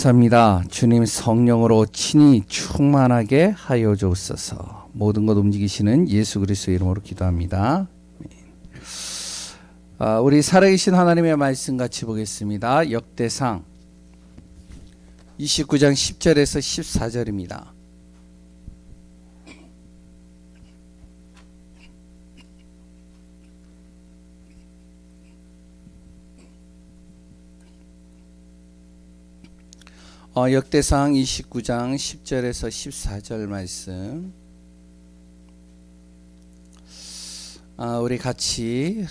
감사합니다. 주님 성령으로 친히 충만하게 하여 주옵소서. 모든 것 움직이시는 예수 그리스도의 이름으로 기도합니다. 우리 살아계신 하나님의 말씀 같이 보겠습니다. 역대상 29장 10절에서 14절입니다. 역대상 29장 10절에서 14절 말씀 우리 같이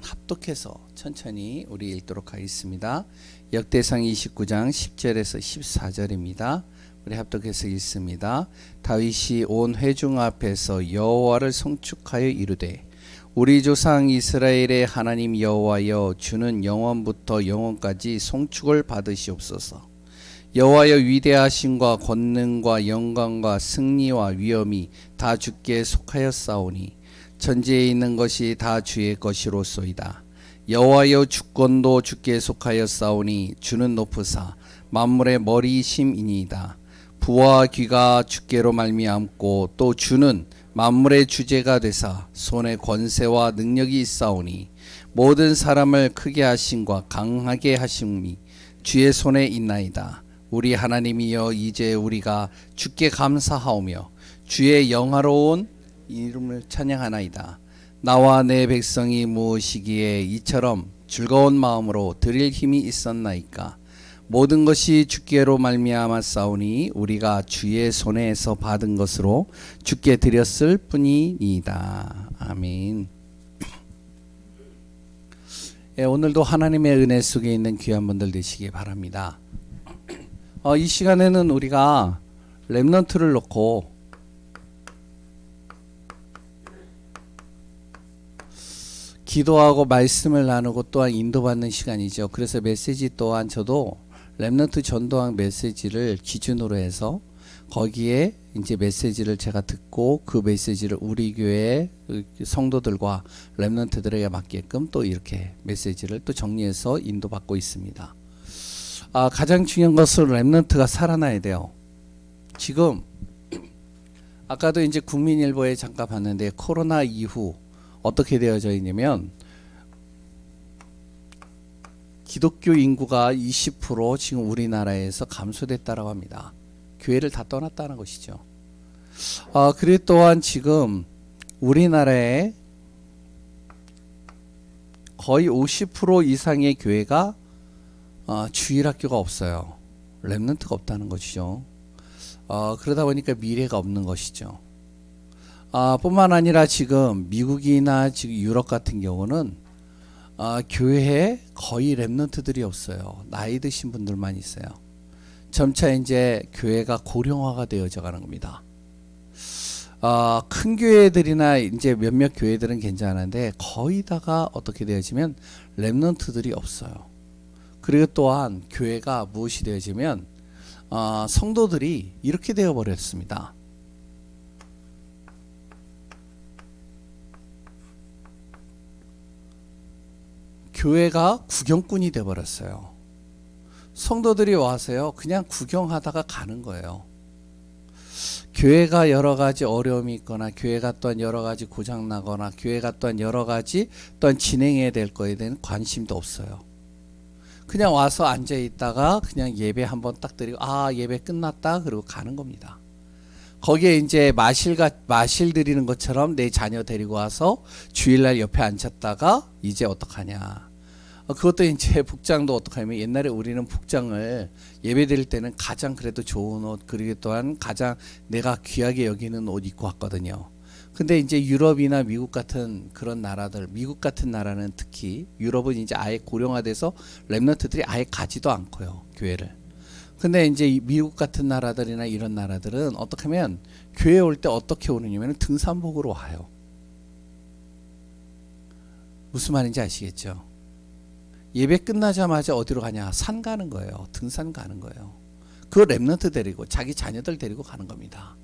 합독해서 천천히 우리 읽도록 하겠습니다. 역대상 29장 10절에서 14절입니다. 우리 합독해서 읽습니다. 다윗이 온 회중 앞에서 여호와를 송축하여 이르되 우리 조상 이스라엘의 하나님 여호와여, 주는 영원부터 영원까지 송축을 받으시옵소서. 여호와여, 위대하심과 권능과 영광과 승리와 위엄이 다 주께 속하였사오니 천지에 있는 것이 다 주의 것이로소이다. 여호와여, 주권도 주께 속하였사오니 주는 높으사 만물의 머리이심이니이다. 부와 귀가 주께로 말미암고 또 주는 만물의 주제가 되사 손에 권세와 능력이 있사오니 모든 사람을 크게 하심과 강하게 하심이 주의 손에 있나이다. 우리 하나님이여, 이제 우리가 주께 감사하오며 주의 영화로운 이름을 찬양하나이다. 나와 내 백성이 무엇이기에 이처럼 즐거운 마음으로 드릴 힘이 있었나이까. 모든 것이 주께로 말미암았사오니 우리가 주의 손에서 받은 것으로 주께 드렸을 뿐이니이다. 아멘. 오늘도 하나님의 은혜 속에 있는 귀한 분들 되시기 바랍니다. 이 시간에는 우리가 렘넌트를 놓고 기도하고 말씀을 나누고 또한 인도받는 시간이죠. 그래서 메시지 또한 저도 렘넌트 전도왕 메시지를 기준으로 해서 거기에 이제 메시지를 제가 듣고 그 메시지를 우리 교회 성도들과 렘넌트들에게 맞게끔 또 이렇게 메시지를 또 정리해서 인도받고 있습니다. 가장 중요한 것은 렘넌트가 살아나야 돼요. 지금 아까도 이제 국민일보에 잠깐 봤는데 코로나 이후 어떻게 되어져 있냐면 기독교 인구가 20% 지금 우리나라에서 감소됐다라고 합니다. 교회를 다 떠났다는 것이죠. 그리고 또한 지금 우리나라에 거의 50% 이상의 교회가 주일학교가 없어요. 렘넌트가 없다는 것이죠. 그러다 보니까 미래가 없는 것이죠. 뿐만 아니라 지금 미국이나 지금 유럽 같은 경우는 교회에 거의 렘넌트들이 없어요. 나이 드신 분들만 있어요. 점차 이제 교회가 고령화가 되어져 가는 겁니다. 큰 교회들이나 이제 몇몇 교회들은 괜찮은데 거의 다가 어떻게 되어지면 렘넌트들이 없어요. 그리고 또한 교회가 무엇이 되어지면 성도들이 이렇게 되어 버렸습니다. 교회가 구경꾼이 되어 버렸어요. 성도들이 와서요 그냥 구경하다가 가는 거예요. 교회가 여러 가지 어려움이 있거나 교회가 또한 여러 가지 고장 나거나 교회가 또한 여러 가지 또한 진행해야 될 거에 대한 관심도 없어요. 그냥 와서 앉아 있다가 그냥 예배 한번 딱 드리고 예배 끝났다 그러고 가는 겁니다. 거기에 이제 마실 드리는 것처럼 내 자녀 데리고 와서 주일날 옆에 앉혔다가 이제 어떡하냐. 그것도 이제 복장도 어떡하냐면 옛날에 우리는 복장을 예배 드릴 때는 가장 그래도 좋은 옷 그리고 또한 가장 내가 귀하게 여기는 옷 입고 왔거든요. 근데 이제 유럽이나 미국 같은 그런 나라들, 미국 같은 나라는 특히 유럽은 이제 아예 고령화돼서 렘넌트들이 아예 가지도 않고요, 교회를. 근데 이제 미국 같은 나라들이나 이런 나라들은 어떻게 하면 교회 올 때 어떻게 오느냐면 등산복으로 와요. 무슨 말인지 아시겠죠? 예배 끝나자마자 어디로 가냐? 산 가는 거예요. 등산 가는 거예요. 그 렘넌트 데리고 자기 자녀들 데리고 가는 겁니다.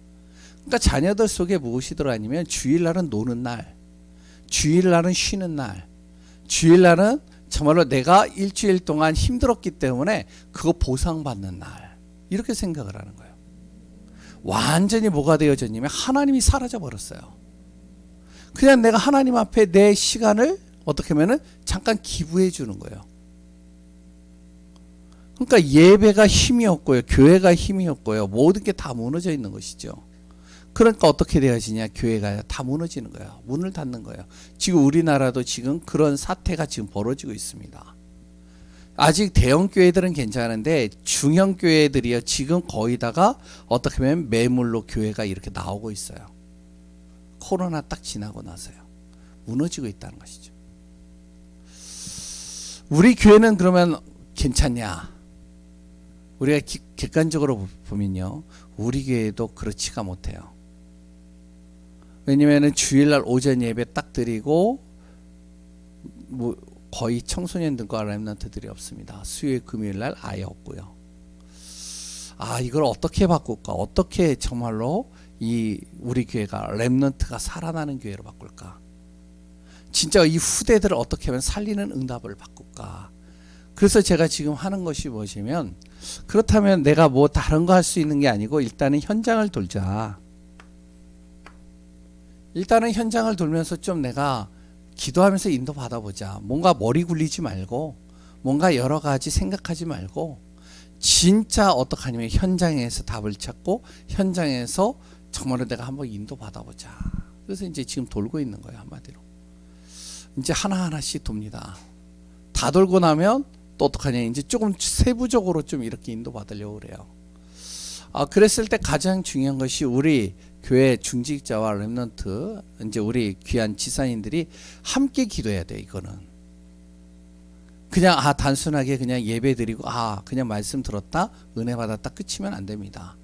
그러니까 자녀들 속에 무엇이 들어가냐면 주일날은 노는 날, 주일날은 쉬는 날, 주일날은 정말로 내가 일주일 동안 힘들었기 때문에 그거 보상받는 날, 이렇게 생각을 하는 거예요. 완전히 뭐가 되어졌냐면 하나님이 사라져 버렸어요. 그냥 내가 하나님 앞에 내 시간을 어떻게 하면은 잠깐 기부해 주는 거예요. 그러니까 예배가 힘이 없고요, 교회가 힘이 없고요, 모든 게 다 무너져 있는 것이죠. 그러니까 어떻게 되어지냐, 교회가 다 무너지는 거예요. 문을 닫는 거예요. 지금 우리나라도 지금 그런 사태가 지금 벌어지고 있습니다. 아직 대형 교회들은 괜찮은데 중형 교회들이요, 지금 거의 다가 어떻게 보면 매물로 교회가 이렇게 나오고 있어요. 코로나 딱 지나고 나서요. 무너지고 있다는 것이죠. 우리 교회는 그러면 괜찮냐? 우리가 객관적으로 보면요, 우리 교회도 그렇지가 못해요. 왜냐면은 주일날 오전 예배 딱 드리고 뭐 거의 청소년들과 렘넌트들이 없습니다. 수요일 금요일날 아예 없고요. 아, 이걸 어떻게 바꿀까? 어떻게 정말로 이 우리 교회가 렘넌트가 살아나는 교회로 바꿀까? 진짜 이 후대들을 어떻게 하면 살리는 응답을 바꿀까? 그래서 제가 지금 하는 것이 뭐냐면, 그렇다면 내가 뭐 다른 거 할 수 있는 게 아니고 일단은 현장을 돌자. 일단은 현장을 돌면서 좀 내가 기도하면서 인도 받아보자. 뭔가 머리 굴리지 말고, 뭔가 여러 가지 생각하지 말고, 진짜 어떡하냐면 현장에서 답을 찾고 현장에서 정말로 내가 한번 인도 받아보자. 그래서 이제 지금 돌고 있는 거예요, 한마디로. 이제 하나하나씩 돕니다. 다 돌고 나면 또 어떡하냐, 이제 조금 세부적으로 좀 이렇게 인도 받으려고 그래요. 그랬을 때 가장 중요한 것이 우리 교회 중직자와 렘넌트, 이제 우리 귀한 지사님들이 함께 기도해야 돼. 이거는 그냥 단순하게 그냥 예배 드리고 그냥 말씀 들었다 은혜 받았다 끝이면 안 됩니다.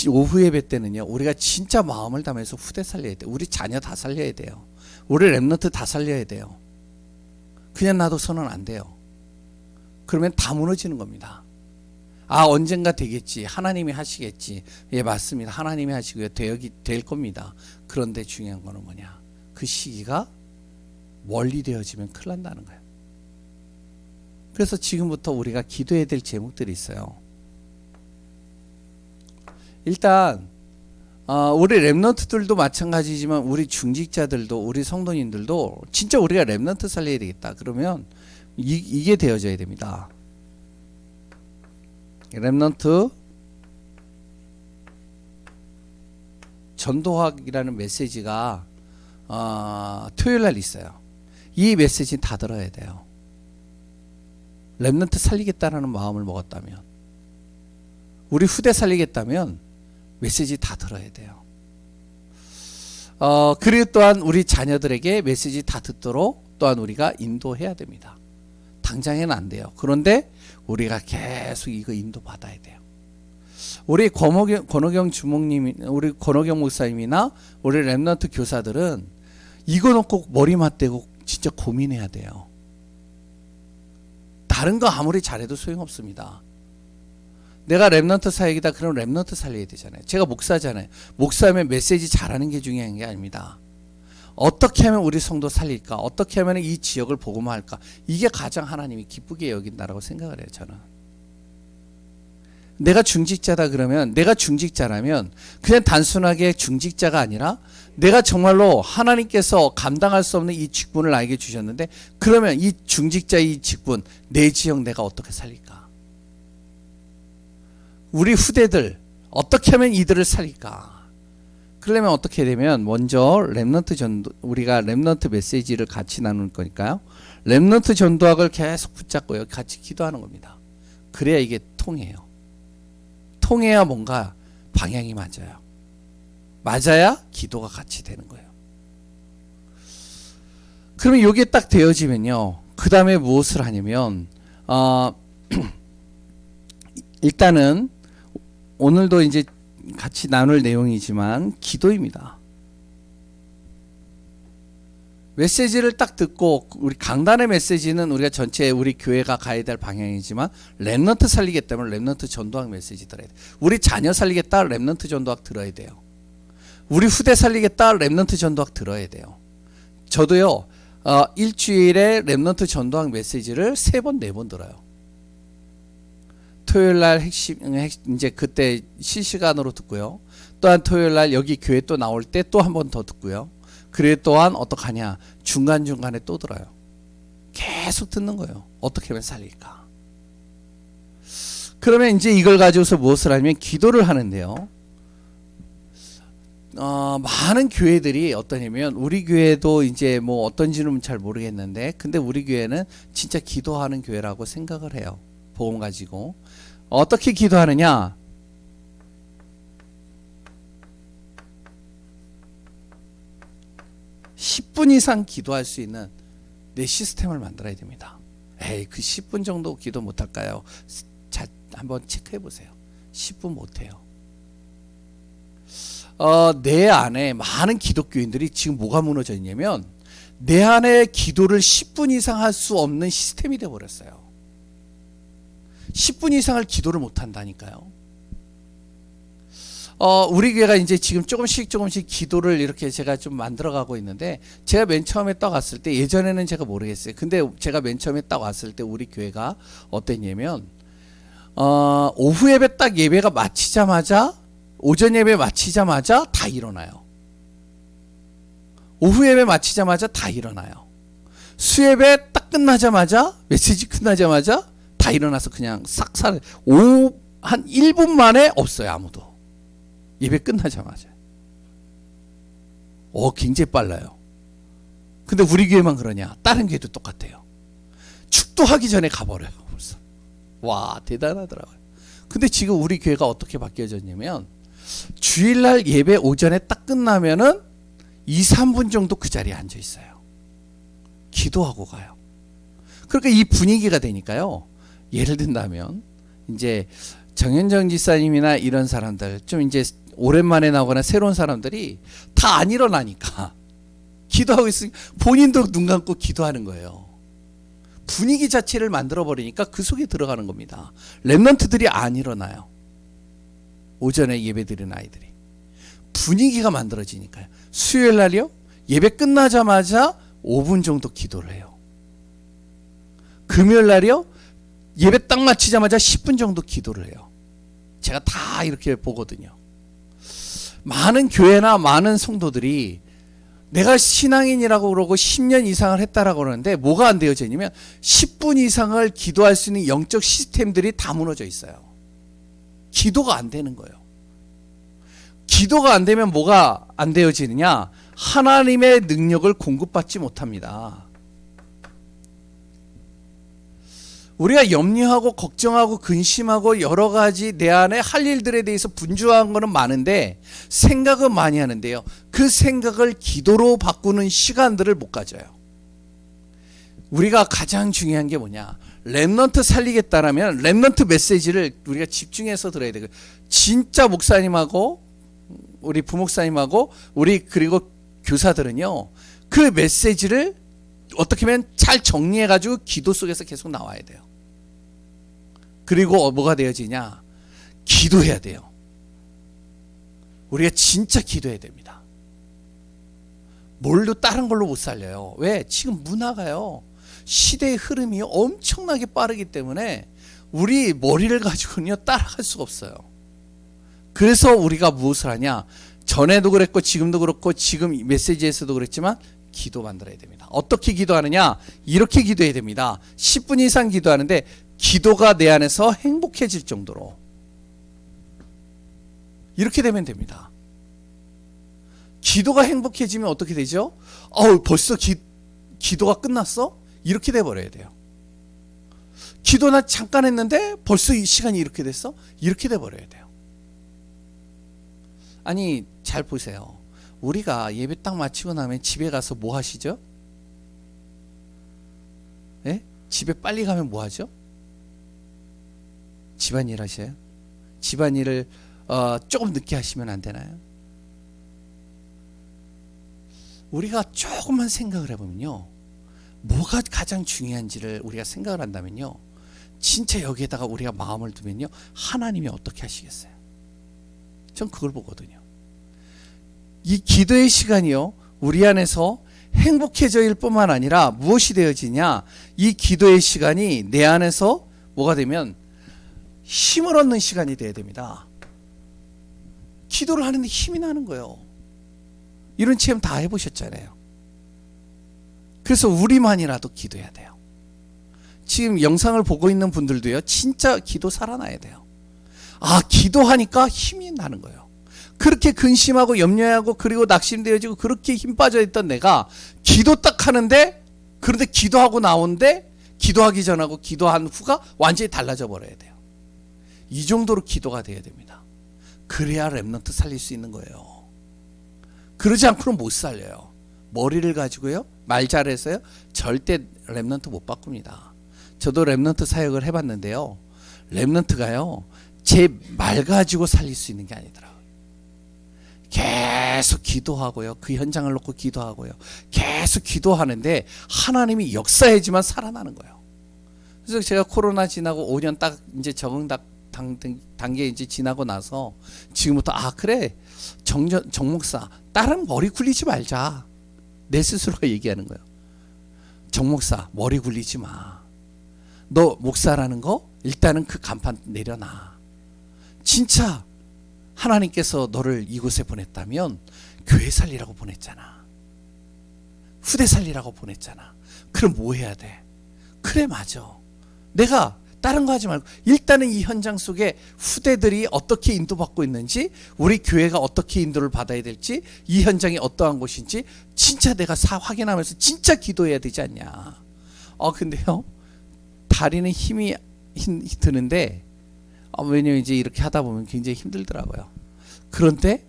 오후 예배 때는요, 우리가 진짜 마음을 담아서 후대 살려야 돼. 우리 자녀 다 살려야 돼요. 우리 렘넌트 다 살려야 돼요. 그냥 놔둬서는 안 돼요. 그러면 다 무너지는 겁니다. 언젠가 되겠지, 하나님이 하시겠지. 예, 맞습니다. 하나님이 하시고요, 될 겁니다. 그런데 중요한 거는 뭐냐, 그 시기가 멀리 되어지면 큰일 난다는 거예요. 그래서 지금부터 우리가 기도해야 될 제목들이 있어요. 일단 우리 렘넌트들도 마찬가지지만 우리 중직자들도, 우리 성도님들도 진짜 우리가 렘넌트 살려야 되겠다. 그러면 이게 되어져야 됩니다. 렘넌트 전도학이라는 메시지가 토요일날 있어요. 이 메시지는 다 들어야 돼요. 렘넌트 살리겠다라는 마음을 먹었다면, 우리 후대 살리겠다면 메시지 다 들어야 돼요. 그리고 또한 우리 자녀들에게 메시지 다 듣도록 또한 우리가 인도해야 됩니다. 당장에는 안 돼요. 그런데 우리가 계속 이거 인도 받아야 돼요. 우리 권호경 주목님, 우리 권호경 목사님이나 우리 렘넌트 교사들은 이거 놓고 머리 맞대고 진짜 고민해야 돼요. 다른 거 아무리 잘해도 소용없습니다. 내가 렘넌트 사역이다 그럼 렘넌트 살려야 되잖아요. 제가 목사잖아요. 목사면 메시지 잘하는 게 중요한 게 아닙니다. 어떻게 하면 우리 성도 살릴까? 어떻게 하면 이 지역을 복음화할까? 이게 가장 하나님이 기쁘게 여긴다라고 생각을 해요, 저는. 내가 중직자다 그러면, 내가 중직자라면 그냥 단순하게 중직자가 아니라 내가 정말로 하나님께서 감당할 수 없는 이 직분을 나에게 주셨는데, 그러면 이 중직자의 이 직분, 내 지역 내가 어떻게 살릴까? 우리 후대들 어떻게 하면 이들을 살릴까? 그러려면 어떻게 되면 먼저 렘넌트 전도, 우리가 렘넌트 메시지를 같이 나눌 거니까요. 렘넌트 전도학을 계속 붙잡고요, 같이 기도하는 겁니다. 그래야 이게 통해요. 통해야 뭔가 방향이 맞아요. 맞아야 기도가 같이 되는 거예요. 그러면 이게 딱 되어지면요, 그 다음에 무엇을 하냐면 일단은 오늘도 이제 같이 나눌 내용이지만 기도입니다. 메시지를 딱 듣고, 우리 강단의 메시지는 우리가 전체 우리 교회가 가야 될 방향이지만 렘넌트 살리겠다면 렘넌트 전도학 메시지 들어야 돼요. 우리 자녀 살리겠다, 렘넌트 전도학 들어야 돼요. 우리 후대 살리겠다, 렘넌트 전도학 들어야 돼요. 저도요, 일주일에 랩넌트 전도학 메시지를 3번, 4번 들어요. 토요일날 이제 그때 실시간으로 듣고요. 또한 토요일날 여기 교회 또 나올 때 또 한 번 더 듣고요. 그리고 또한 어떡하냐, 중간중간에 또 들어요. 계속 듣는 거예요. 어떻게 하면 살릴까. 그러면 이제 이걸 가지고서 무엇을 하냐면 기도를 하는데요. 많은 교회들이 어떠냐면, 우리 교회도 이제 뭐 어떤지는 잘 모르겠는데, 근데 우리 교회는 진짜 기도하는 교회라고 생각을 해요. 복음 가지고. 어떻게 기도하느냐? (10분) 이상 기도할 수 있는 내 시스템을 만들어야 됩니다. 에이, 그 10분 정도 기도 못할까요? 자, 한번 체크해 보세요. 10분 못해요. 내 안에 많은 기독교인들이 지금 뭐가 무너져 있냐면, 내 안에 기도를 10분 이상 할 수 없는 시스템이 되어버렸어요. 10분 이상을 기도를 못한다니까요. 우리 교회가 이제 지금 조금씩 기도를 이렇게 제가 좀 만들어가고 있는데, 제가 맨 처음에 딱 왔을 때, 예전에는 제가 모르겠어요. 근데 제가 맨 처음에 딱 왔을 때 우리 교회가 어땠냐면, 오후 예배 딱 예배가 마치자마자, 오전 예배 마치자마자 다 일어나요. 오후 예배 마치자마자 다 일어나요. 수예배 딱 끝나자마자, 메시지 끝나자마자 다 일어나서 그냥 싹 한 1분 만에 없어요. 아무도. 예배 끝나자마자. 굉장히 빨라요. 근데 우리 교회만 그러냐? 다른 교회도 똑같아요. 축도하기 전에 가버려요. 벌써. 와, 대단하더라고요. 근데 지금 우리 교회가 어떻게 바뀌어졌냐면, 주일날 예배 오전에 딱 끝나면은 2, 3분 정도 그 자리에 앉아 있어요. 기도하고 가요. 그러니까 이 분위기가 되니까요. 예를 든다면 이제 정현정 지사님이나 이런 사람들, 좀 이제 오랜만에 나오거나 새로운 사람들이 다 안 일어나니까 기도하고 있으니 본인도 눈 감고 기도하는 거예요. 분위기 자체를 만들어 버리니까 그 속에 들어가는 겁니다. 랩런트들이 안 일어나요. 오전에 예배 드리는 아이들이. 분위기가 만들어지니까요. 수요일 날이요, 예배 끝나자마자 5분 정도 기도를 해요. 금요일 날이요, 예배 딱 마치자마자 10분 정도 기도를 해요. 제가 다 이렇게 보거든요. 많은 교회나 많은 성도들이 내가 신앙인이라고 그러고 10년 이상을 했다라고 그러는데, 뭐가 안 되어지냐면 10분 이상을 기도할 수 있는 영적 시스템들이 다 무너져 있어요. 기도가 안 되는 거예요. 기도가 안 되면 뭐가 안 되어지느냐? 하나님의 능력을 공급받지 못합니다. 우리가 염려하고 걱정하고 근심하고 여러 가지 내 안에 할 일들에 대해서 분주한 거는 많은데, 생각은 많이 하는데요, 그 생각을 기도로 바꾸는 시간들을 못 가져요. 우리가 가장 중요한 게 뭐냐? 랩넌트 살리겠다라면 랩넌트 메시지를 우리가 집중해서 들어야 되고, 진짜 목사님하고 우리 부목사님하고 우리 그리고 교사들은요, 그 메시지를 어떻게 하면 잘 정리해가지고 기도 속에서 계속 나와야 돼요. 그리고 뭐가 되어지냐? 기도해야 돼요. 우리가 진짜 기도해야 됩니다. 뭘로 다른 걸로 못 살려요. 왜? 지금 문화가요, 시대의 흐름이 엄청나게 빠르기 때문에 우리 머리를 가지고는요 따라갈 수가 없어요. 그래서 우리가 무엇을 하냐? 전에도 그랬고 지금도 그렇고 지금 메시지에서도 그랬지만 기도 만들어야 됩니다. 어떻게 기도하느냐? 이렇게 기도해야 됩니다. 10분 이상 기도하는데 기도가 내 안에서 행복해질 정도로 이렇게 되면 됩니다. 기도가 행복해지면 어떻게 되죠? 벌써 기도가 끝났어? 이렇게 돼버려야 돼요. 기도 나 잠깐 했는데 벌써 이 시간이 이렇게 됐어? 이렇게 돼버려야 돼요. 아니, 잘 보세요. 우리가 예배 딱 마치고 나면 집에 가서 뭐 하시죠? 예? 집에 빨리 가면 뭐 하죠? 집안일 하셔요? 집안일을 조금 늦게 하시면 안 되나요? 우리가 조금만 생각을 해보면요, 뭐가 가장 중요한지를 우리가 생각을 한다면요, 진짜 여기에다가 우리가 마음을 두면요, 하나님이 어떻게 하시겠어요? 전 그걸 보거든요. 이 기도의 시간이요, 우리 안에서 행복해질 뿐만 아니라 무엇이 되어지냐, 이 기도의 시간이 내 안에서 뭐가 되면 힘을 얻는 시간이 되어야 됩니다. 기도를 하는데 힘이 나는 거예요. 이런 체험 다 해보셨잖아요. 그래서 우리만이라도 기도해야 돼요. 지금 영상을 보고 있는 분들도요, 진짜 기도 살아나야 돼요. 아, 기도하니까 힘이 나는 거예요. 그렇게 근심하고 염려하고 그리고 낙심되어지고 그렇게 힘 빠져 있던 내가 기도 딱 하는데, 그런데 기도하고 나오는데 기도하기 전하고 기도한 후가 완전히 달라져 버려야 돼요. 이 정도로 기도가 돼야 됩니다. 그래야 렘넌트 살릴 수 있는 거예요. 그러지 않고는 못 살려요. 머리를 가지고요, 말 잘해서요, 절대 렘넌트 못 바꿉니다. 저도 렘넌트 사역을 해봤는데요, 렘넌트가요, 제 말 가지고 살릴 수 있는 게 아니더라고요. 계속 기도하고요, 그 현장을 놓고 기도하고요, 계속 기도하는데 하나님이 역사해지만 살아나는 거예요. 그래서 제가 코로나 지나고 5년 딱 이제 적응 단계 이제 지나고 나서 지금부터, 아 그래, 정 목사, 다른 머리 굴리지 말자, 내 스스로가 얘기하는 거예요. 정 목사, 머리 굴리지 마. 너 목사라는 거 일단은 그 간판 내려놔. 진짜 하나님께서 너를 이곳에 보냈다면 교회 살리라고 보냈잖아. 후대 살리라고 보냈잖아. 그럼 뭐 해야 돼? 그래, 맞아. 내가 다른 거 하지 말고 일단은 이 현장 속에 후대들이 어떻게 인도받고 있는지, 우리 교회가 어떻게 인도를 받아야 될지, 이 현장이 어떠한 곳인지 진짜 내가 확인하면서 진짜 기도해야 되지 않냐. 근데요, 다리는 힘이 드는데, 왜냐면 이제 이렇게 하다 보면 굉장히 힘들더라고요. 그런데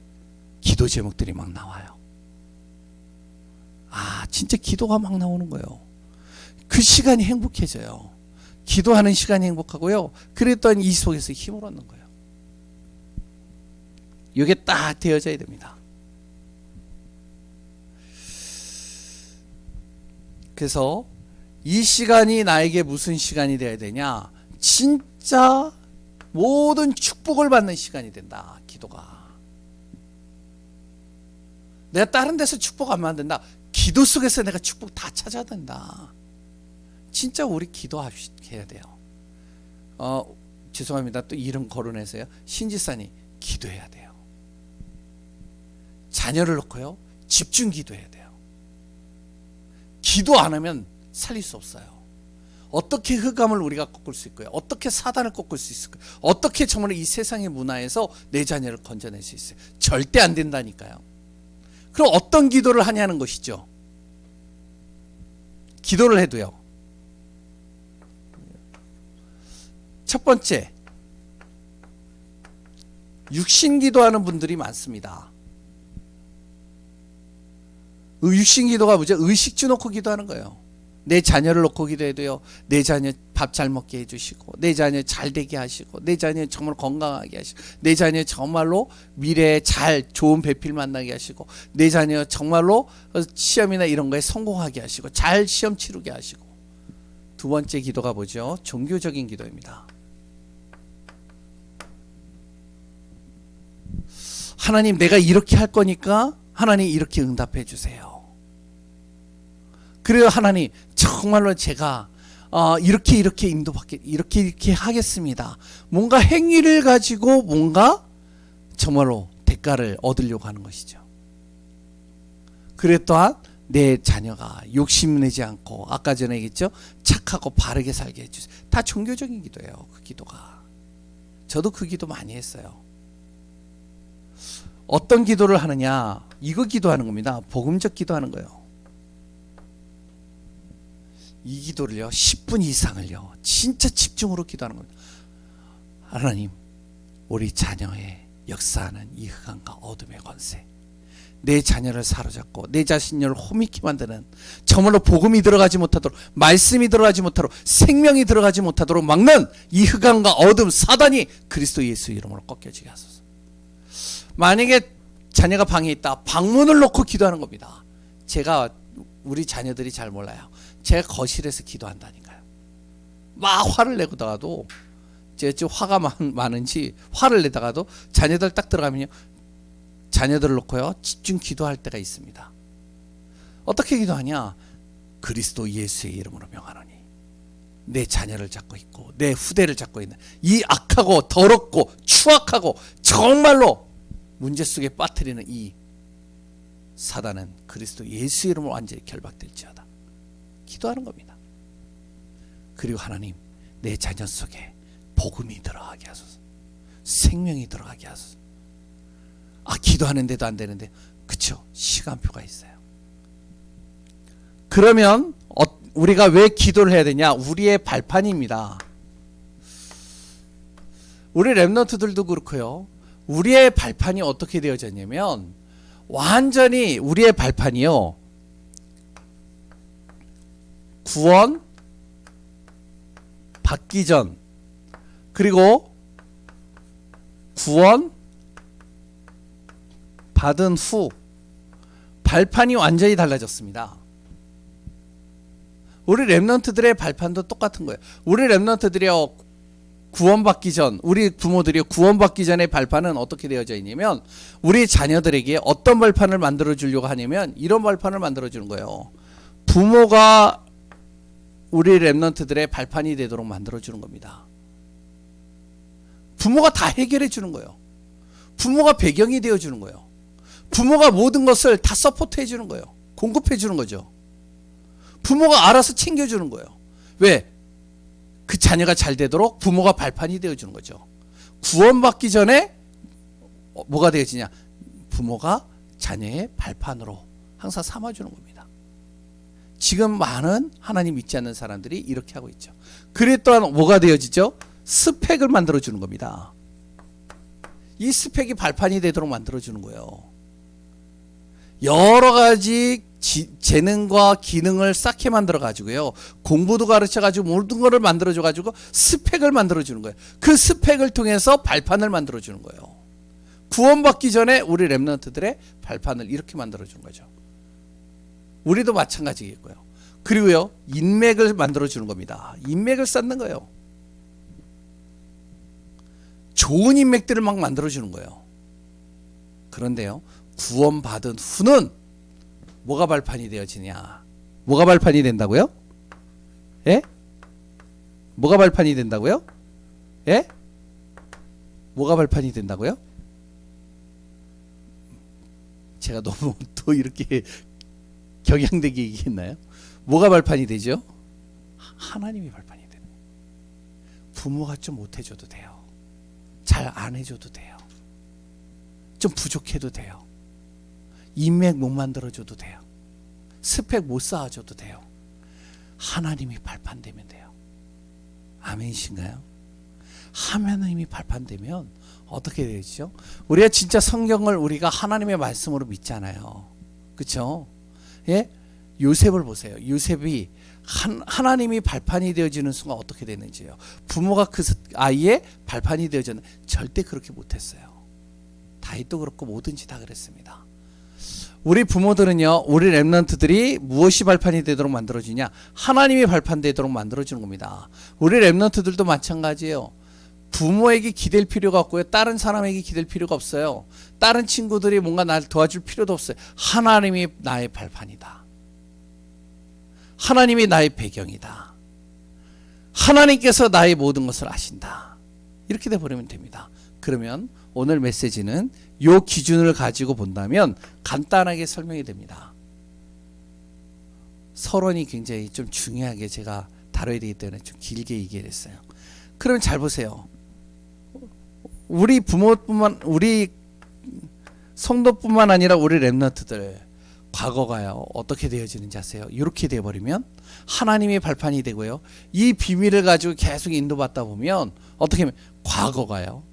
기도 제목들이 막 나와요. 아, 진짜 기도가 막 나오는 거예요. 그 시간이 행복해져요. 기도하는 시간이 행복하고요, 그랬더니 이 속에서 힘을 얻는 거예요. 이게 딱 되어져야 됩니다. 그래서 이 시간이 나에게 무슨 시간이 되어야 되냐, 진짜 모든 축복을 받는 시간이 된다, 기도가. 내가 다른 데서 축복 안 받는다, 기도 속에서 내가 축복 다 찾아야 된다. 진짜 우리 기도해야 돼요. 죄송합니다, 또 이름 거론해서요, 신지사님, 기도해야 돼요. 자녀를 놓고요, 집중 기도해야 돼요. 기도 안 하면 살릴 수 없어요. 어떻게 흑암을 우리가 꺾을 수 있고요, 어떻게 사단을 꺾을 수 있을까요? 어떻게 정말 이 세상의 문화에서 내 자녀를 건져낼 수 있어요? 절대 안 된다니까요. 그럼 어떤 기도를 하냐는 것이죠. 기도를 해도요, 첫 번째, 육신 기도하는 분들이 많습니다. 육신 기도가 뭐죠? 의식주 놓고 기도하는 거예요. 내 자녀를 놓고 기도해도요, 내 자녀 밥 잘 먹게 해주시고, 내 자녀 잘 되게 하시고, 내 자녀 정말 건강하게 하시고, 내 자녀 정말로 미래에 좋은 배필 만나게 하시고, 내 자녀 정말로 시험이나 이런 거에 성공하게 하시고, 잘 시험 치르게 하시고. 두 번째 기도가 뭐죠? 종교적인 기도입니다. 하나님, 내가 이렇게 할 거니까 하나님 이렇게 응답해 주세요. 그래요, 하나님 정말로 제가 이렇게 인도받게, 이렇게 하겠습니다. 뭔가 행위를 가지고 뭔가 정말로 대가를 얻으려고 하는 것이죠. 그래 또한 내 자녀가 욕심내지 않고, 아까 전에 얘기했죠, 착하고 바르게 살게 해주세요. 다 종교적인 기도예요. 그 기도가. 저도 그 기도 많이 했어요. 어떤 기도를 하느냐, 이거 기도하는 겁니다. 복음적 기도하는 거예요. 이 기도를요, 10분 이상을요, 진짜 집중으로 기도하는 겁니다. 하나님, 우리 자녀의 역사하는 이 흑암과 어둠의 권세, 내 자녀를 사로잡고 내 자신을 호미케 만드는, 정말로 복음이 들어가지 못하도록, 말씀이 들어가지 못하도록, 생명이 들어가지 못하도록 막는 이 흑암과 어둠, 사단이 그리스도 예수 이름으로 꺾여지게 하소서. 만약에 자녀가 방에 있다, 방문을 놓고 기도하는 겁니다. 제가, 우리 자녀들이 잘 몰라요. 제가 거실에서 기도한다니까요. 막 화를 내다가도, 제가 좀 화가 많은지 화를 내다가도 자녀들 딱 들어가면요, 자녀들을 놓고요, 집중 기도할 때가 있습니다. 어떻게 기도하냐? 그리스도 예수의 이름으로 명하노니 내 자녀를 잡고 있고 내 후대를 잡고 있는 이 악하고 더럽고 추악하고 정말로 문제 속에 빠뜨리는 이 사단은 그리스도 예수 이름으로 완전히 결박될지어다. 기도하는 겁니다. 그리고 하나님, 내 자녀 속에 복음이 들어가게 하소서. 생명이 들어가게 하소서. 기도하는데도 안 되는데, 그쵸? 시간표가 있어요. 그러면 우리가 왜 기도를 해야 되냐? 우리의 발판입니다. 우리 랩런트들도 그렇고요. 우리의 발판이 어떻게 되어졌냐면 완전히 우리의 발판이요. 구원 받기 전 그리고 구원 받은 후 발판이 완전히 달라졌습니다. 우리 랩런트들의 발판도 똑같은 거예요. 우리 랩런트들이요 구원받기 전, 우리 부모들이 구원받기 전의 발판은 어떻게 되어져 있냐면 우리 자녀들에게 어떤 발판을 만들어 주려고 하냐면 이런 발판을 만들어 주는 거예요. 부모가 우리 랩런트들의 발판이 되도록 만들어 주는 겁니다. 부모가 다 해결해 주는 거예요. 부모가 배경이 되어 주는 거예요. 부모가 모든 것을 다 서포트 해 주는 거예요. 공급해 주는 거죠. 부모가 알아서 챙겨 주는 거예요. 왜? 그 자녀가 잘 되도록 부모가 발판이 되어 주는 거죠. 구원받기 전에 뭐가 되어지냐? 부모가 자녀의 발판으로 항상 삼아 주는 겁니다. 지금 많은 하나님 믿지 않는 사람들이 이렇게 하고 있죠. 그래 또한 뭐가 되어지죠? 스펙을 만들어 주는 겁니다. 이 스펙이 발판이 되도록 만들어 주는 거예요. 여러 가지 재능과 기능을 쌓게 만들어 가지고요. 공부도 가르쳐 가지고 모든 거를 만들어 줘 가지고 스펙을 만들어 주는 거예요. 그 스펙을 통해서 발판을 만들어 주는 거예요. 구원받기 전에 우리 랩런트들의 발판을 이렇게 만들어 주는 거죠. 우리도 마찬가지겠고요. 그리고요. 인맥을 만들어 주는 겁니다. 인맥을 쌓는 거예요. 좋은 인맥들을 막 만들어 주는 거예요. 그런데요. 구원받은 후는 뭐가 발판이 되어지냐? 뭐가 발판이 된다고요? 예? 뭐가 발판이 된다고요? 예? 뭐가 발판이 된다고요? 제가 너무 또 이렇게 격양되게 얘기했나요? 뭐가 발판이 되죠? 하나님이 발판이 되는 거예요. 부모가 좀 못해줘도 돼요. 잘 안 해줘도 돼요. 좀 부족해도 돼요. 인맥 못 만들어줘도 돼요. 스펙 못 쌓아줘도 돼요. 하나님이 발판되면 돼요. 아멘이신가요? 하나님이 발판되면 어떻게 되죠? 우리가 진짜 성경을 우리가 하나님의 말씀으로 믿잖아요. 그렇죠? 예? 요셉을 보세요. 요셉이 하나님이 발판이 되어지는 순간 어떻게 되는지요. 부모가 그 아이의 발판이 되어지는 절대 그렇게 못했어요. 다윗도 그렇고 뭐든지 다 그랬습니다. 우리 부모들은요, 우리 랩런트들이 무엇이 발판이 되도록 만들어주냐? 하나님이 발판 되도록 만들어주는 겁니다. 우리 랩런트들도 마찬가지예요. 부모에게 기댈 필요가 없고요. 다른 사람에게 기댈 필요가 없어요. 다른 친구들이 뭔가 나를 도와줄 필요도 없어요. 하나님이 나의 발판이다. 하나님이 나의 배경이다. 하나님께서 나의 모든 것을 아신다. 이렇게 돼버리면 됩니다. 그러면 오늘 메시지는 이 기준을 가지고 본다면 간단하게 설명이 됩니다. 서론이 굉장히 좀 중요하게 제가 다뤄야 되기 때문에 좀 길게 얘기를 했어요. 그러면 잘 보세요. 우리 부모뿐만, 우리 성도뿐만 아니라 우리 랩런트들 과거가요 어떻게 되어지는지 아세요? 이렇게 되어버리면 하나님의 발판이 되고요. 이 비밀을 가지고 계속 인도받다 보면 어떻게 하면 과거가요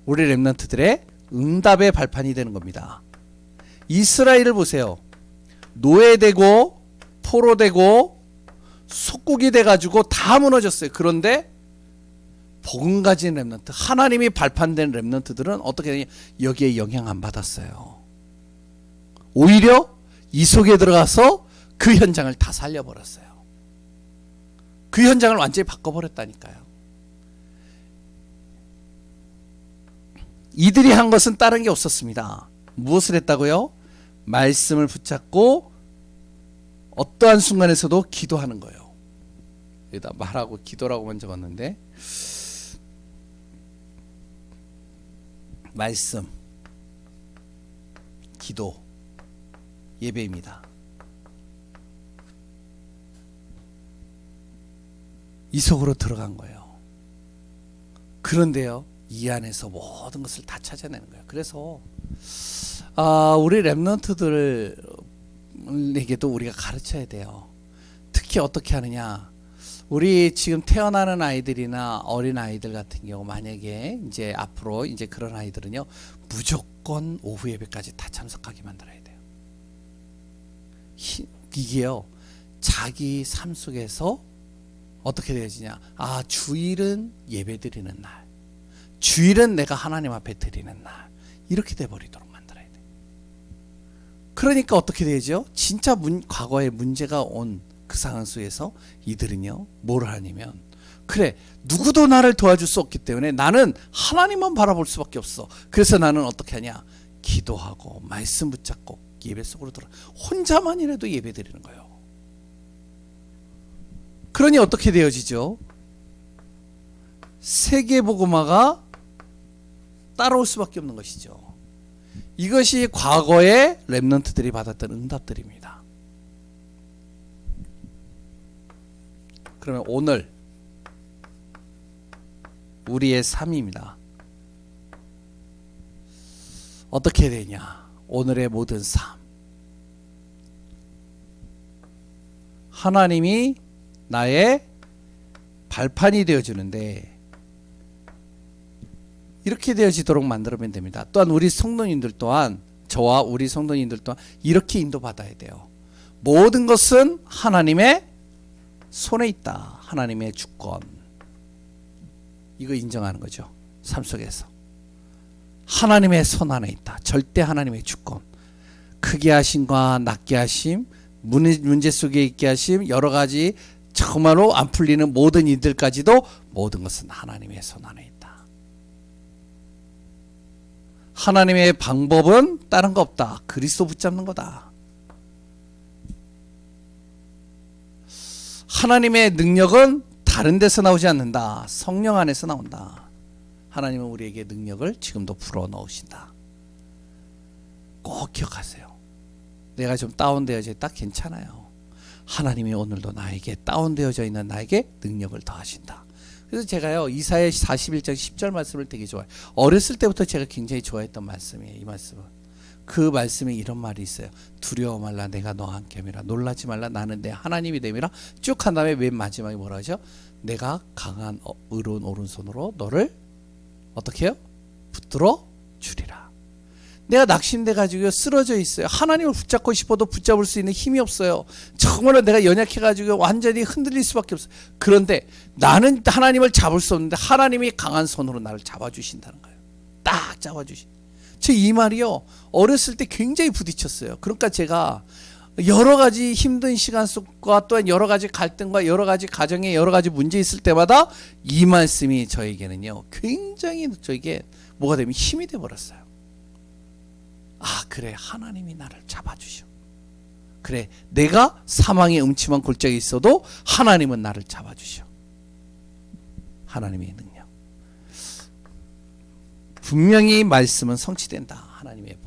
우리 랩런트들의 응답의 발판이 되는 겁니다. 이스라엘을 보세요. 노예되고 포로되고 속국이 돼가지고 다 무너졌어요. 그런데 복음 가진 랩런트, 하나님이 발판된 랩런트들은 어떻게 되냐? 여기에 영향 안 받았어요. 오히려 이 속에 들어가서 그 현장을 다 살려버렸어요. 그 현장을 완전히 바꿔버렸다니까요. 이들이 한 것은 다른 게 없었습니다. 무엇을 했다고요? 말씀을 붙잡고 어떠한 순간에서도 기도하는 거예요. 여기다 말하고 기도라고만 적었는데, 말씀, 기도, 예배입니다. 이 속으로 들어간 거예요. 그런데요, 이 안에서 모든 것을 다 찾아내는 거예요. 그래서 우리 랩런트들에게도 우리가 가르쳐야 돼요. 특히 어떻게 하느냐, 우리 지금 태어나는 아이들이나 어린 아이들 같은 경우, 만약에 이제 앞으로 이제 그런 아이들은요, 무조건 오후 예배까지 다 참석하게 만들어야 돼요. 이게요, 자기 삶 속에서 어떻게 되어지냐, 주일은 예배 드리는 날, 주일은 내가 하나님 앞에 드리는 날, 이렇게 돼버리도록 만들어야 돼. 그러니까 어떻게 되죠? 진짜 과거에 문제가 온 그 상황 속에서 이들은요, 뭘 하냐면, 그래, 누구도 나를 도와줄 수 없기 때문에 나는 하나님만 바라볼 수밖에 없어. 그래서 나는 어떻게 하냐, 기도하고 말씀 붙잡고 예배 속으로 들어, 혼자만이라도 예배 드리는 거예요. 그러니 어떻게 되어지죠? 세계복음화가 따라올 수밖에 없는 것이죠. 이것이 과거의 랩런트들이 받았던 응답들입니다. 그러면 오늘 우리의 삶입니다. 어떻게 되냐? 오늘의 모든 삶, 하나님이 나의 발판이 되어주는데, 이렇게 되어지도록 만들면 됩니다. 또한 우리 성도님들 또한, 저와 우리 성도님들 또한 이렇게 인도받아야 돼요. 모든 것은 하나님의 손에 있다. 하나님의 주권, 이거 인정하는 거죠. 삶 속에서 하나님의 손 안에 있다. 절대 하나님의 주권, 크게 하심과 낮게 하심, 문제 속에 있게 하심, 여러 가지 정말로 안 풀리는 모든 일들까지도 모든 것은 하나님의 손 안에 있다. 하나님의 방법은 다른 거 없다. 그리스도 붙잡는 거다. 하나님의 능력은 다른 데서 나오지 않는다. 성령 안에서 나온다. 하나님은 우리에게 능력을 지금도 불어넣으신다. 꼭 기억하세요. 내가 좀 다운되어져 있다, 괜찮아요. 하나님이 오늘도 나에게 다운되어져 있는 나에게 능력을 더하신다. 그래서 제가요, 이사야 41장 10절 말씀을 되게 좋아해요. 어렸을 때부터 제가 굉장히 좋아했던 말씀이에요. 이 말씀은. 그 말씀에 이런 말이 있어요. 두려워 말라, 내가 너와 함께함이라. 놀라지 말라, 나는 내 하나님이 됨이라. 쭉 한 다음에 맨 마지막에 뭐라 하죠? 내가 강한 의로운 오른손으로 너를 어떻게 해요? 붙들어 주리라. 내가 낙심돼 가지고 쓰러져 있어요. 하나님을 붙잡고 싶어도 붙잡을 수 있는 힘이 없어요. 정말로 내가 연약해 가지고 완전히 흔들릴 수밖에 없어요. 그런데 나는 하나님을 잡을 수 없는데 하나님이 강한 손으로 나를 잡아주신다는 거예요. 딱 잡아주신. 제 이 말이요, 어렸을 때 굉장히 부딪혔어요. 그러니까 제가 여러 가지 힘든 시간 속과 또한 여러 가지 갈등과 여러 가지 가정에 여러 가지 문제 있을 때마다 이 말씀이 저에게는요, 굉장히 저에게 뭐가 되면 힘이 돼 버렸어요. 그래, 하나님이 나를 잡아주셔. 그래, 내가 사망의 음침한 골짜기에 있어도 하나님은 나를 잡아주셔. 하나님의 능력. 분명히 말씀은 성취된다. 하나님의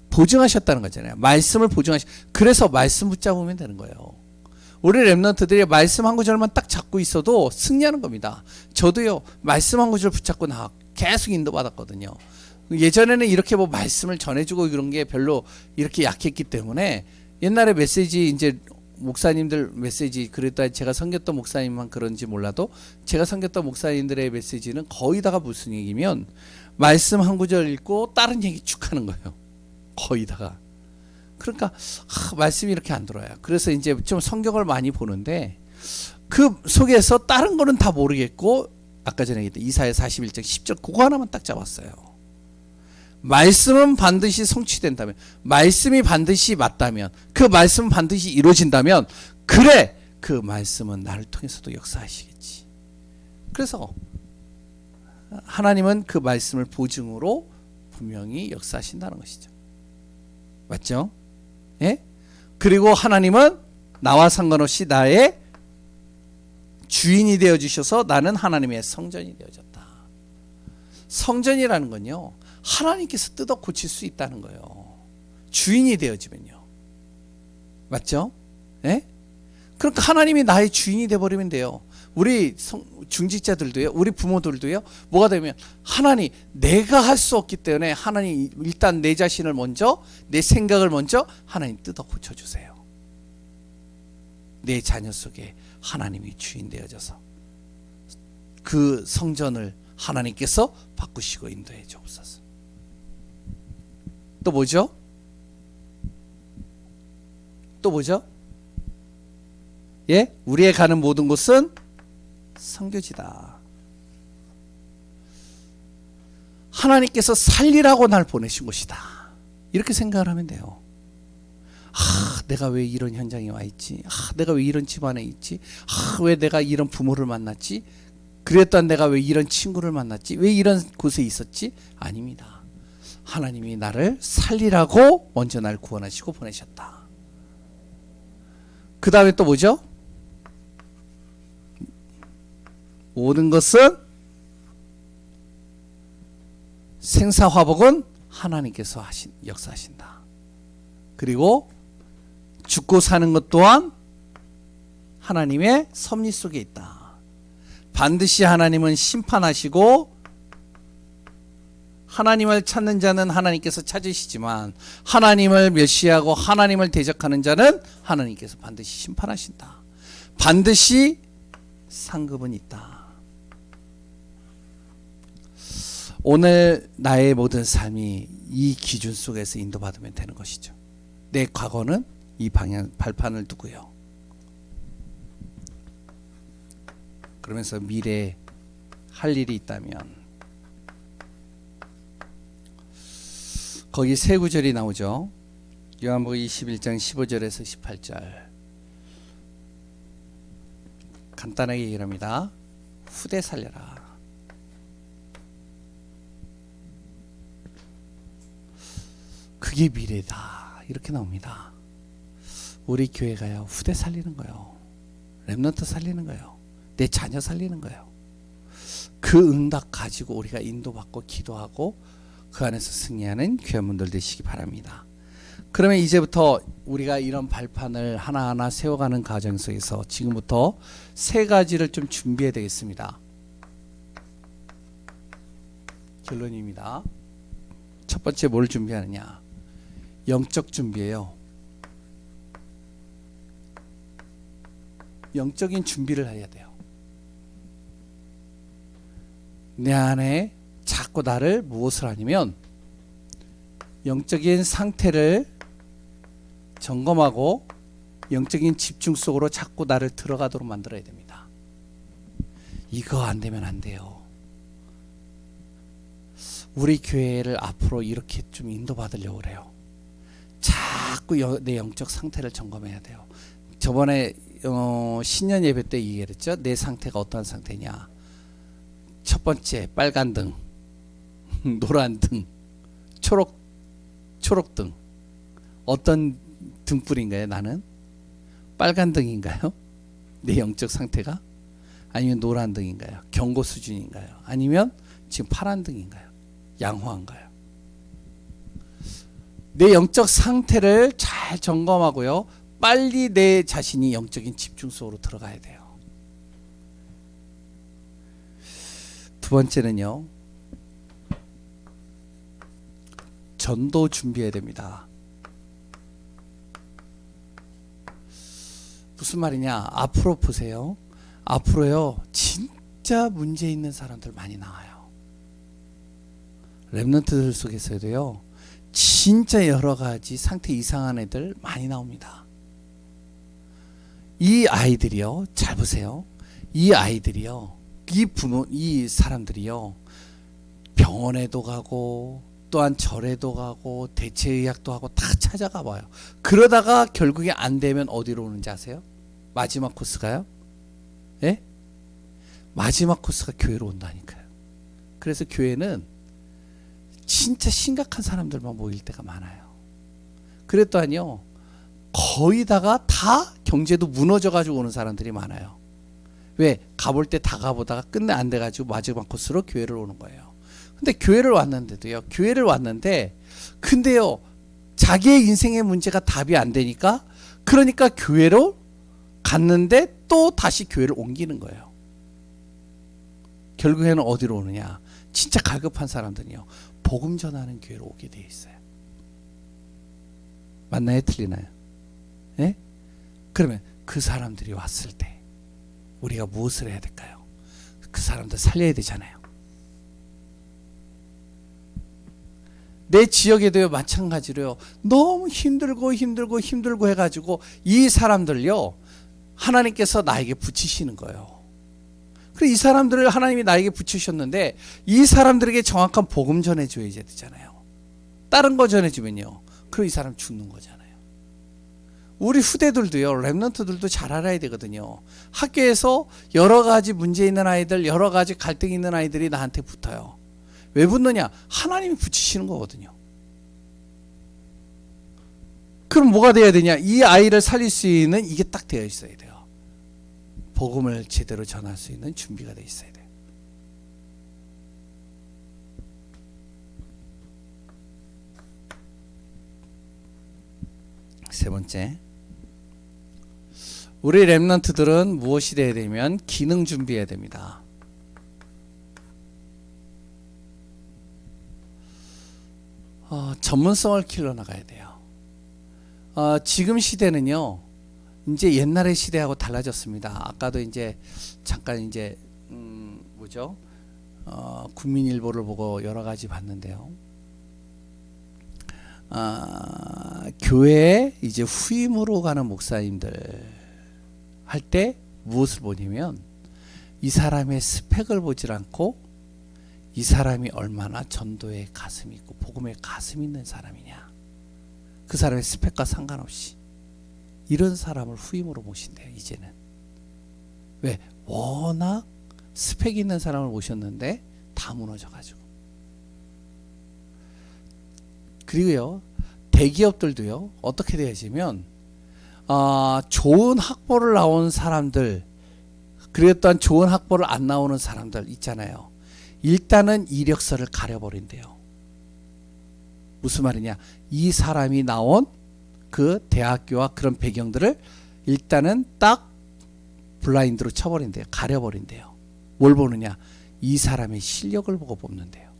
보증하셨다는 거잖아요. 말씀을 그래서 말씀 붙잡으면 되는 거예요. 우리 랩런트들이 말씀 한 구절만 딱 잡고 있어도 승리하는 겁니다. 저도요, 말씀 한 구절 붙잡고 계속 인도받았거든요. 예전에는 이렇게 말씀을 전해주고 이런 게 별로 이렇게 약했기 때문에, 옛날에 메시지, 이제 목사님들 메시지, 그랬다 제가 섬겼던 목사님만 그런지 몰라도 제가 섬겼던 목사님들의 메시지는 거의 다가 무슨 얘기면, 말씀 한 구절 읽고 다른 얘기 쭉 하는 거예요. 거의 다가. 그러니까 말씀이 이렇게 안 들어와요. 그래서 이제 좀 성경을 많이 보는데 그 속에서 다른 거는 다 모르겠고, 아까 전에 얘기했던 이사야 41장 10절 그거 하나만 딱 잡았어요. 말씀은 반드시 성취된다면, 말씀이 반드시 맞다면, 그 말씀은 반드시 이루어진다면, 그래, 그 말씀은 나를 통해서도 역사하시겠지. 그래서 하나님은 그 말씀을 보증으로 분명히 역사하신다는 것이죠. 맞죠? 예? 그리고 하나님은 나와 상관없이 나의 주인이 되어 주셔서 나는 하나님의 성전이 되어졌다. 성전이라는 건요, 하나님께서 뜯어 고칠 수 있다는 거예요. 주인이 되어지면요. 맞죠? 예? 그러니까 하나님이 나의 주인이 되어버리면 돼요. 우리 중직자들도요, 우리 부모들도요, 뭐가 되면 하나님, 내가 할 수 없기 때문에 하나님 일단 내 자신을 먼저, 내 생각을 먼저 하나님 뜯어 고쳐주세요. 내 자녀 속에 하나님이 주인 되어져서 그 성전을 하나님께서 바꾸시고 인도해 주옵소서. 또 뭐죠? 또 뭐죠? 예? 우리의 가는 모든 곳은 성교지다. 하나님께서 살리라고 날 보내신 곳이다. 이렇게 생각을 하면 돼요. 내가 왜 이런 현장에 와 있지? 내가 왜 이런 집안에 있지? 왜 내가 이런 부모를 만났지? 그랬던 내가 왜 이런 친구를 만났지? 왜 이런 곳에 있었지? 아닙니다. 하나님이 나를 살리라고 먼저 날 구원하시고 보내셨다. 그 다음에 또 뭐죠? 모든 것은 생사화복은 하나님께서 역사하신다. 그리고 죽고 사는 것 또한 하나님의 섭리 속에 있다. 반드시 하나님은 심판하시고 하나님을 찾는 자는 하나님께서 찾으시지만 하나님을 멸시하고 하나님을 대적하는 자는 하나님께서 반드시 심판하신다. 반드시 상급은 있다. 오늘 나의 모든 삶이 이 기준 속에서 인도받으면 되는 것이죠. 내 과거는 이 방향 발판을 두고요. 그러면서 미래에 할 일이 있다면 거기 세 구절이 나오죠. 요한복음 21장 15절에서 18절. 간단하게 얘기를 합니다. 후대 살려라. 그게 미래다. 이렇게 나옵니다. 우리 교회가요, 후대 살리는 거예요. 렘넌트 살리는 거예요. 내 자녀 살리는 거예요. 그 응답 가지고 우리가 인도받고 기도하고 그 안에서 승리하는 귀한 분들 되시기 바랍니다. 그러면 이제부터 우리가 이런 발판을 하나하나 세워가는 과정 속에서 지금부터 세 가지를 좀 준비해야 되겠습니다. 결론입니다. 첫 번째 뭘 준비하느냐? 영적 준비예요. 영적인 준비를 해야 돼요. 내 안에 자꾸 나를 무엇을 하냐면 영적인 상태를 점검하고 영적인 집중 속으로 자꾸 나를 들어가도록 만들어야 됩니다. 이거 안 되면 안 돼요. 우리 교회를 앞으로 이렇게 좀 인도받으려고 그래요. 자꾸 내 영적 상태를 점검해야 돼요. 저번에 신년 예배 때 얘기했죠. 내 상태가 어떠한 상태냐. 첫 번째 빨간 등, 노란 등, 초록 등. 어떤 등불인가요? 나는 빨간 등인가요? 내 영적 상태가? 아니면 노란 등인가요? 경고 수준인가요? 아니면 지금 파란 등인가요? 양호한가요? 내 영적 상태를 잘 점검하고요. 빨리 내 자신이 영적인 집중 속으로 들어가야 돼요. 두 번째는요. 전도 준비해야 됩니다. 무슨 말이냐? 앞으로 보세요. 앞으로요. 진짜 문제 있는 사람들 많이 나와요. 렘넌트들 속에서도요. 진짜 여러 가지 상태 이상한 애들 많이 나옵니다. 이 아이들이요. 잘 보세요. 이 아이들이요. 이 사람들이요. 병원에도 가고 또한 절에도 가고 대체의학도 하고 다 찾아가 봐요. 그러다가 결국에 안 되면 어디로 오는지 아세요? 마지막 코스가요? 예? 마지막 코스가 교회로 온다니까요. 그래서 교회는 진짜 심각한 사람들만 모일 때가 많아요. 그랬더니요. 거의 다가 다 경제도 무너져 가지고 오는 사람들이 많아요. 왜? 가볼 때 다 가보다가 끝내 안 돼가지고 마지막 코스로 교회를 오는 거예요. 근데 교회를 왔는데도요. 교회를 왔는데 근데요. 자기의 인생의 문제가 답이 안 되니까 그러니까 교회로 갔는데 또 다시 교회를 옮기는 거예요. 결국에는 어디로 오느냐? 진짜 갈급한 사람들은요. 복음 전하는 교회로 오게 돼 있어요. 맞나요? 틀리나요? 예? 그러면 그 사람들이 왔을 때 우리가 무엇을 해야 될까요? 그 사람들 살려야 되잖아요. 내 지역에도요 마찬가지로요. 너무 힘들고 해가지고 이 사람들요 하나님께서 나에게 붙이시는 거예요. 그래서 이 사람들을 하나님이 나에게 붙이셨는데 이 사람들에게 정확한 복음 전해줘야 되잖아요. 다른 거 전해주면요. 그럼 이 사람 죽는 거잖아요. 우리 후대들도요. 랩런트들도 잘 알아야 되거든요. 학교에서 여러 가지 문제 있는 아이들, 여러 가지 갈등 있는 아이들이 나한테 붙어요. 왜 붙느냐? 하나님이 붙이시는 거거든요. 그럼 뭐가 돼야 되냐? 이 아이를 살릴 수 있는 이게 딱 되어 있어야 돼요. 복음을 제대로 전할 수 있는 준비가 되어 있어야 돼요. 세 번째, 우리 랩런트들은 무엇이 돼야 되면 기능 준비해야 됩니다. 전문성을 길러 나가야 돼요. 지금 시대는요, 이제 옛날의 시대하고 달라졌습니다. 아까도 이제 잠깐 이제 국민일보를 보고 여러 가지 봤는데요. 교회에 이제 후임으로 가는 목사님들 할 때 무엇을 보냐면 이 사람의 스펙을 보질 않고 이 사람이 얼마나 전도에 가슴이 있고 복음에 가슴이 있는 사람이냐. 그 사람의 스펙과 상관없이 이런 사람을 후임으로 모신대요. 이제는. 왜? 워낙 스펙 있는 사람을 모셨는데 다 무너져가지고. 그리고요. 대기업들도요. 어떻게 되어지면 좋은 학벌을 나온 사람들 그리고 또한 좋은 학벌을 안 나오는 사람들 있잖아요. 일단은 이력서를 가려버린대요. 무슨 말이냐? 이 사람이 나온 그 대학교와 그런 배경들을 일단은 딱 블라인드로 쳐버린대요. 가려버린대요. 뭘 보느냐? 이 사람의 실력을 보고 뽑는데요.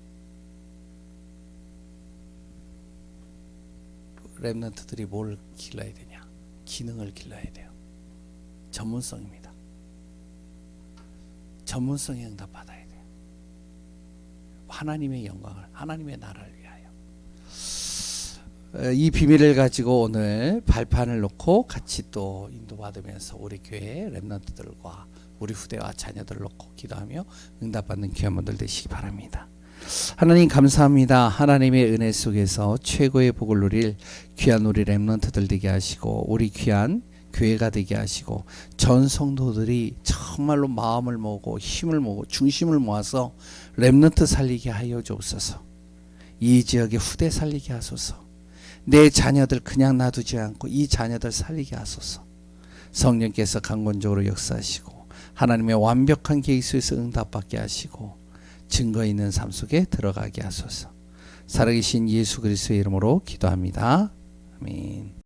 랩런트들이 뭘 길러야 되냐? 기능을 길러야 돼요. 전문성입니다. 전문성에 응답받아야 돼요. 하나님의 영광을, 하나님의 나라를 위하여. 이 비밀을 가지고 오늘 발판을 놓고 같이 또 인도받으면서 우리 교회 랩런트들과 우리 후대와 자녀들을 놓고 기도하며 응답받는 귀한 분들 되시기 바랍니다. 하나님 감사합니다. 하나님의 은혜 속에서 최고의 복을 누릴 귀한 우리 랩런트들 되게 하시고 우리 귀한 교회가 되게 하시고 전 성도들이 정말로 마음을 모으고 힘을 모으고 중심을 모아서 랩런트 살리게 하여 주옵소서. 이 지역의 후대 살리게 하소서. 내 자녀들 그냥 놔두지 않고 이 자녀들 살리게 하소서. 성령께서 강권적으로 역사하시고 하나님의 완벽한 계획 속에서 응답받게 하시고 증거 있는 삶 속에 들어가게 하소서. 살아계신 예수 그리스도의 이름으로 기도합니다. 아멘.